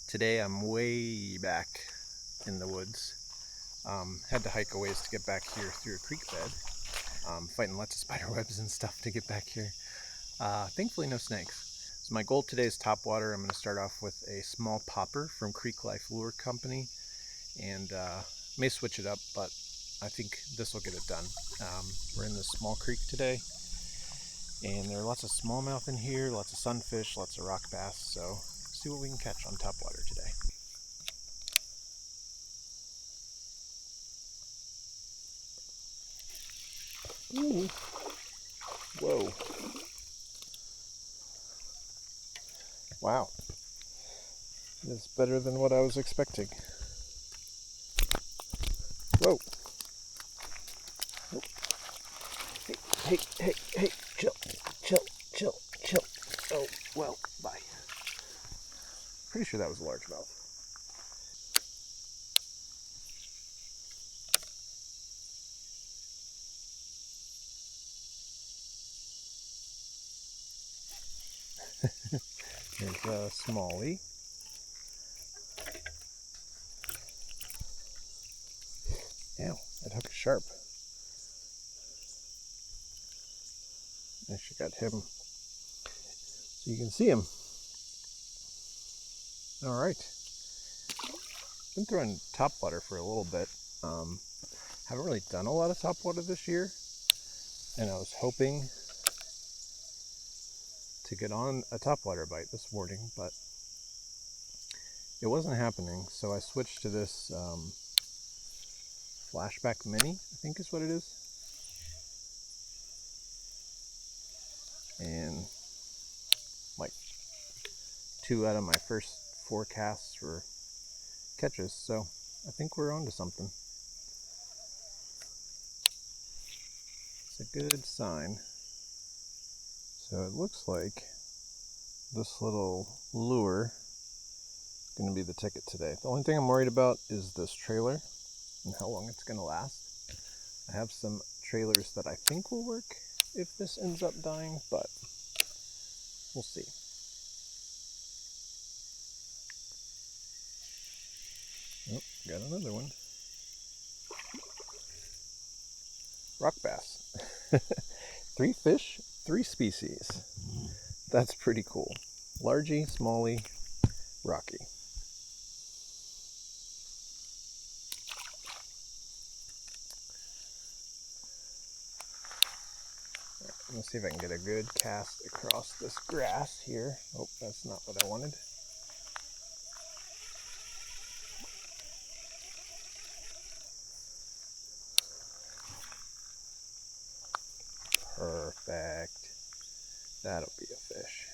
Today I'm way back in the woods. Had to hike a ways to get back here through a creek bed. Fighting lots of spider webs and stuff to get back here. Thankfully no snakes. So my goal today is topwater. I'm going to start off with a small popper from Creek Life Lure Company, and may switch it up, but I think this will get it done. We're in this small creek today, and there are lots of smallmouth in here, lots of sunfish, lots of rock bass, so see what we can catch on topwater today. Ooh. Whoa. Wow. It's better than what I was expecting. Whoa. Oh. Hey, chill. Oh, well, bye. Pretty sure that was a largemouth. There's a smallie. Ow, that hook is sharp. I actually got him. So you can see him. Alright. Been throwing topwater for a little bit. Haven't really done a lot of topwater this year. And I was hoping to get on a topwater bite this morning, but it wasn't happening. So I switched to this Flashback Mini, I think is what it is. And like 2 out of my first 4 casts were catches, so I think we're on to something. It's a good sign. So it looks like this little lure is going to be the ticket today. The only thing I'm worried about is this trailer and how long it's going to last. I have some trailers that I think will work if this ends up dying, but we'll see. Oh, got another one. Rock bass. 3 fish, 3 species. That's pretty cool. Largy, smallie, rocky. Right, let's see if I can get a good cast across this grass here. Oh, that's not what I wanted. Perfect. That'll be a fish.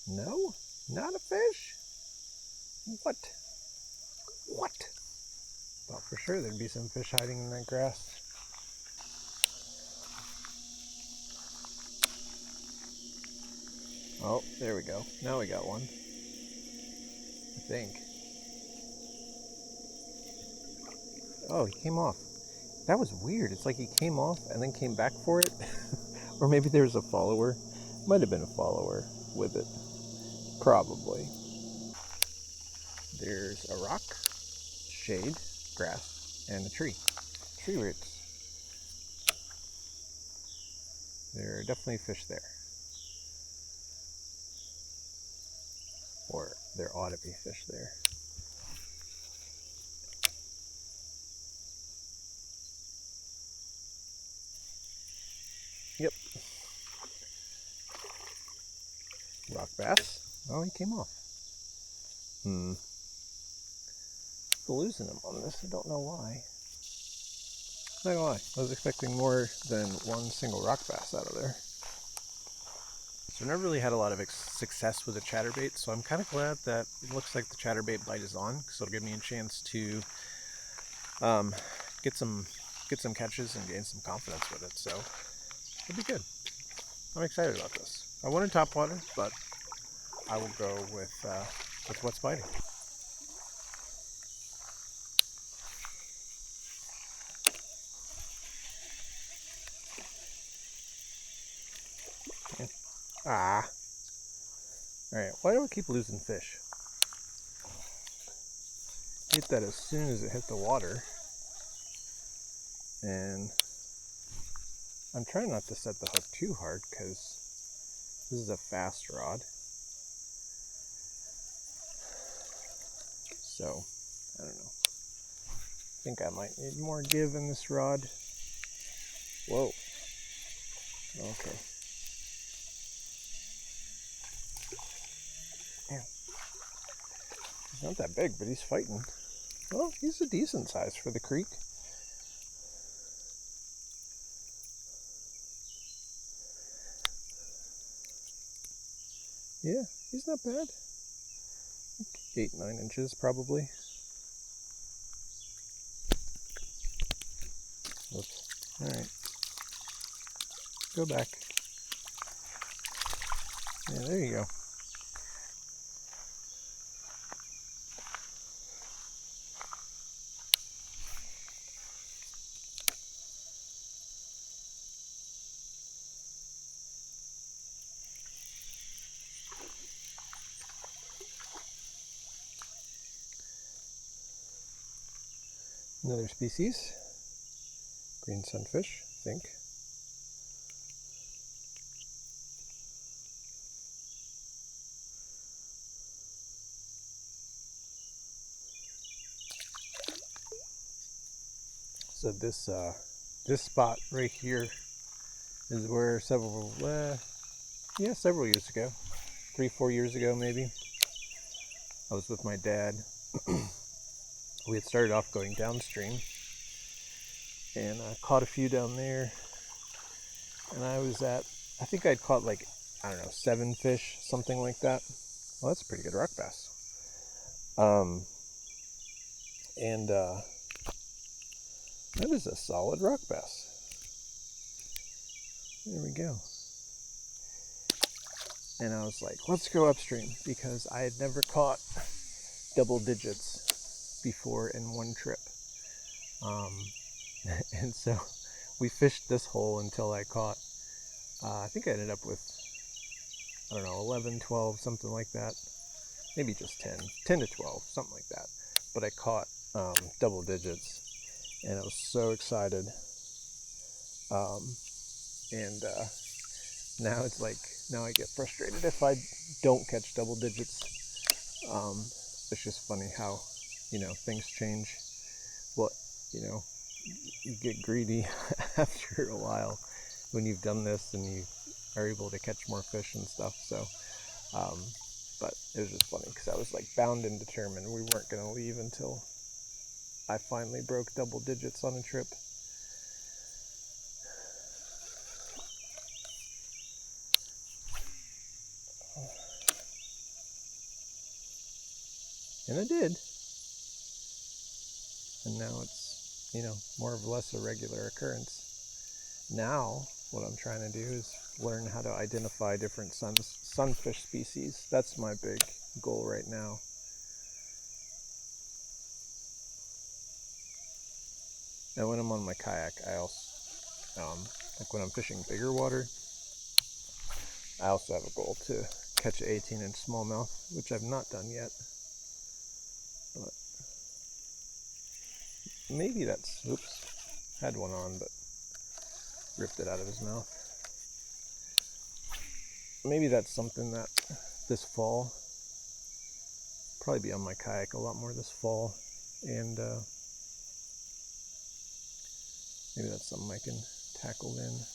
No? Not a fish? What? Thought for sure there'd be some fish hiding in that grass. Oh, there we go. Now we got one. I think. Oh, he came off. That was weird. It's like he came off and then came back for it. Or maybe there's a follower. Might have been a follower with it. Probably. There's a rock, shade, grass, and a tree. Tree roots. There are definitely fish there. Or there ought to be fish there. Yep. Rock bass. Oh, he came off. Still losing him on this. I don't know why. Not gonna lie, I was expecting more than one single rock bass out of there. So I never really had a lot of success with a chatterbait, so I'm kind of glad that it looks like the chatterbait bite is on, because it'll give me a chance to get some catches and gain some confidence with it. So it'll be good. I'm excited about this. I wanted topwater, but I will go with what's biting. Ah. Alright, why do I keep losing fish? Hit that as soon as it hit the water. And I'm trying not to set the hook too hard because this is a fast rod. So, I don't know. I think I might need more give in this rod. Whoa. Okay. Man. He's not that big, but he's fighting. Well, he's a decent size for the creek. Yeah, he's not bad. 8-9 inches probably. Oops. Alright. Go back. Yeah, there you go. Another species. Green sunfish, I think. So this spot right here is where several years ago, 3-4 years ago maybe, I was with my dad. We had started off going downstream and I caught a few down there, and I think I'd caught like, I don't know, 7 fish, something like that. Well, that's a pretty good rock bass. And that is a solid rock bass. There we go. And I was like, let's go upstream, because I had never caught double digits before in one trip. And so we fished this hole until I caught, I think I ended up with, I don't know, 11, 12, something like that. Maybe just 10 to 12, something like that. But I caught double digits, and I was so excited. And now it's like, now I get frustrated if I don't catch double digits. It's just funny how, things change. Well, you get greedy after a while when you've done this and you are able to catch more fish and stuff. So, but it was just funny because I was like bound and determined we weren't going to leave until I finally broke double digits on a trip. And I did. And now it's, more or less a regular occurrence. Now, what I'm trying to do is learn how to identify different sunfish species. That's my big goal right now. Now, when I'm on my kayak, I also, like when I'm fishing bigger water, I also have a goal to catch an 18-inch smallmouth, which I've not done yet. But maybe that's, oops, had one on, but ripped it out of his mouth. Maybe that's something that this fall, probably be on my kayak a lot more this fall, and maybe that's something I can tackle then.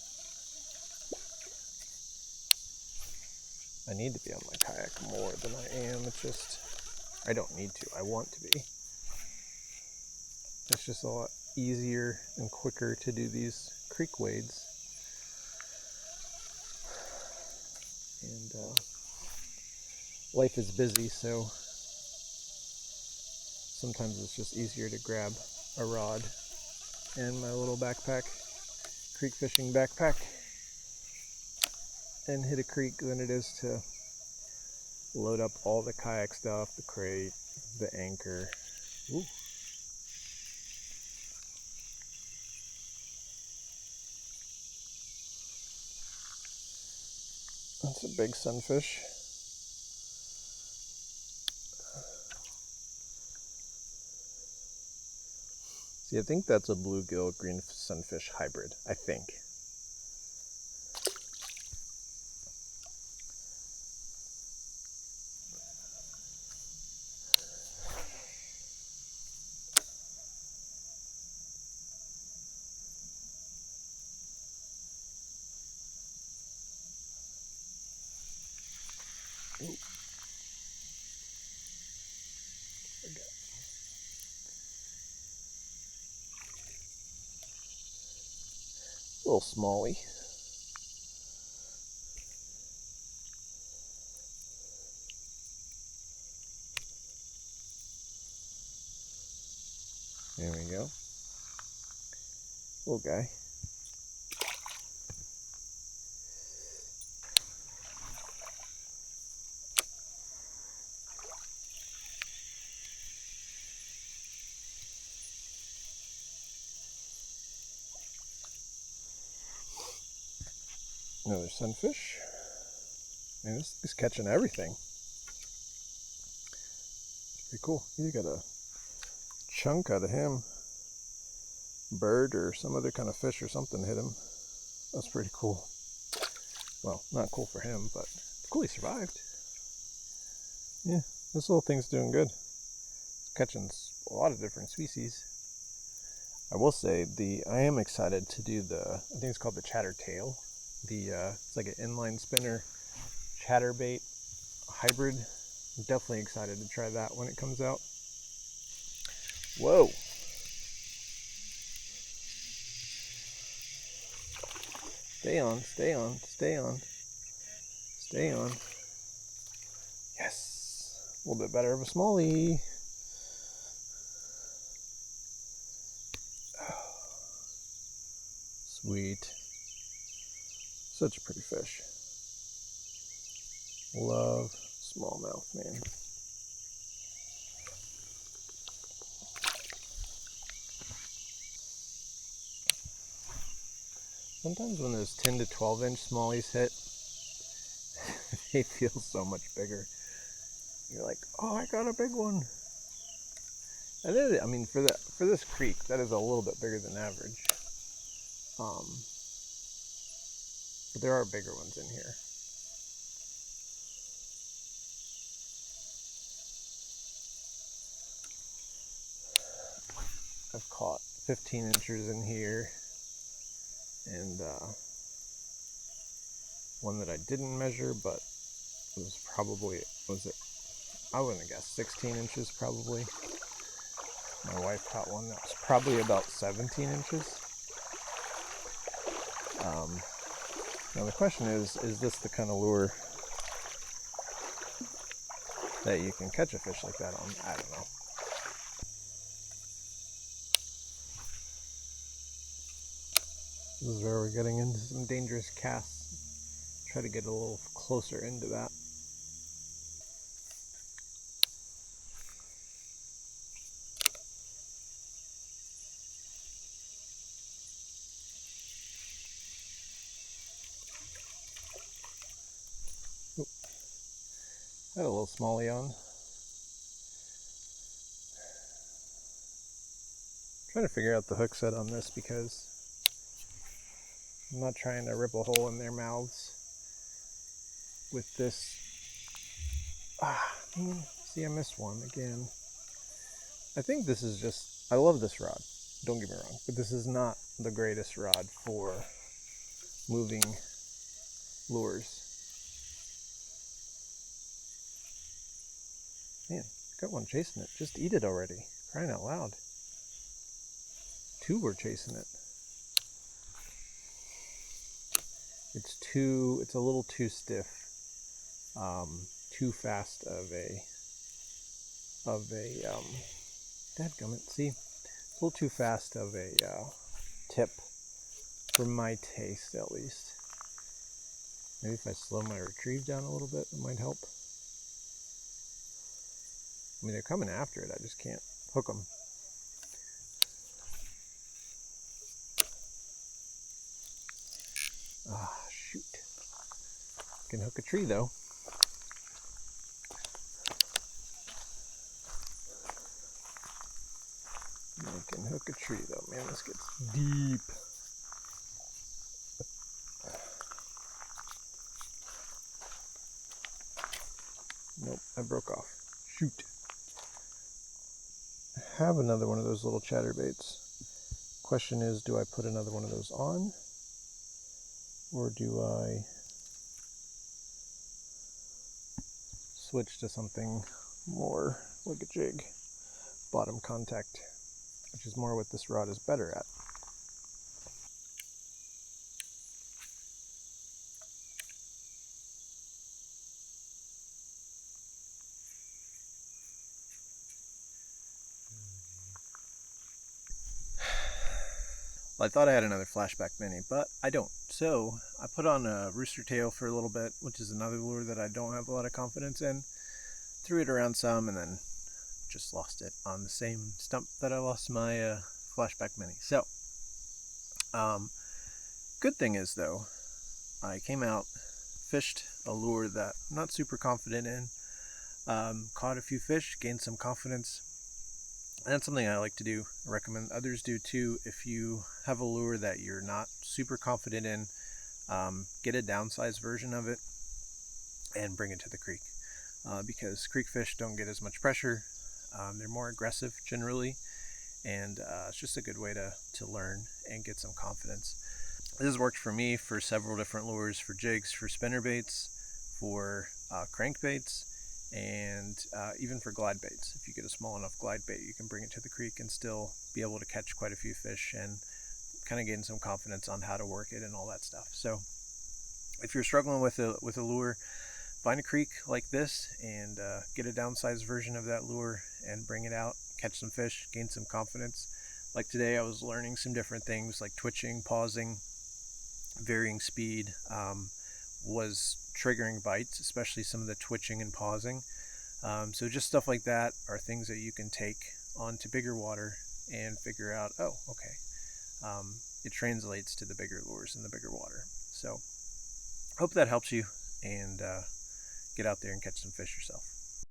I need to be on my kayak more than I am. It's just, I don't need to. I want to be. It's just a lot easier and quicker to do these creek wades. And life is busy, so sometimes it's just easier to grab a rod and my little backpack, creek fishing backpack, and hit a creek than it is to load up all the kayak stuff, the crate, the anchor. Ooh. That's a big sunfish. See, I think that's a bluegill green sunfish hybrid, I think. Ooh. A little smallie. There we go. Little guy. Another sunfish. Man, this is catching everything. It's pretty cool. You got a chunk out of him. Bird or some other kind of fish or something hit him. That's pretty cool. Well, not cool for him, but it's cool he survived. Yeah, this little thing's doing good. It's catching a lot of different species. I will say, I am excited to do I think it's called the Chattertail. It's like an inline spinner chatterbait hybrid. I'm definitely excited to try that when it comes out. Whoa! Stay on, stay on, stay on, stay on. Yes! A little bit better of a smallie. Sweet. Such a pretty fish. Love smallmouth, man. Sometimes when those 10 to 12 inch smallies hit, they feel so much bigger. You're like, oh, I got a big one. And I mean, for this creek, that is a little bit bigger than average. But there are bigger ones in here. I've caught 15 inches in here, and one that I didn't measure, but was it? I wouldn't guess 16 inches probably. My wife caught one that was probably about 17 inches. Now the question is this the kind of lure that you can catch a fish like that on? I don't know. This is where we're getting into some dangerous casts. Try to get a little closer into that. Oop. Had a little smallie on. Trying to figure out the hook set on this because I'm not trying to rip a hole in their mouths with this. See, I missed one again. I think this is just, I love this rod, don't get me wrong, but this is not the greatest rod for moving lures. Man, got one chasing it. Just eat it already. Crying out loud. Two were chasing it. It's a little too stiff. Too fast of a dadgummit, see? It's a little too fast of a tip for my taste, at least. Maybe if I slow my retrieve down a little bit, it might help. I mean, they're coming after it, I just can't hook them. Ah, shoot. Can hook a tree though. You can hook a tree though. Man, this gets deep. Nope, I broke off. Shoot. I have another one of those little chatterbaits. Question is, do I put another one of those on? Or do I switch to something more like a jig? Bottom contact, which is more what this rod is better at. Well, I thought I had another Flashback Mini, but I don't. So I put on a rooster tail for a little bit, which is another lure that I don't have a lot of confidence in. Threw it around some and then just lost it on the same stump that I lost my Flashback Mini. So, good thing is though, I came out, fished a lure that I'm not super confident in, caught a few fish, gained some confidence. And that's something I like to do. I recommend others do too. If you have a lure that you're not super confident in, get a downsized version of it and bring it to the creek. Because creek fish don't get as much pressure. They're more aggressive generally, and it's just a good way to learn and get some confidence. This has worked for me for several different lures, for jigs, for spinnerbaits, for crankbaits, and even for glide baits. If you get a small enough glide bait, you can bring it to the creek and still be able to catch quite a few fish and kind of gain some confidence on how to work it and all that stuff. So if you're struggling with a lure, find a creek like this and get a downsized version of that lure and bring it out, catch some fish, gain some confidence. Like today I was learning some different things like twitching, pausing, varying speed, was triggering bites, especially some of the twitching and pausing. So just stuff like that are things that you can take onto bigger water and figure out, oh, okay, it translates to the bigger lures in the bigger water. So hope that helps you, and get out there and catch some fish yourself.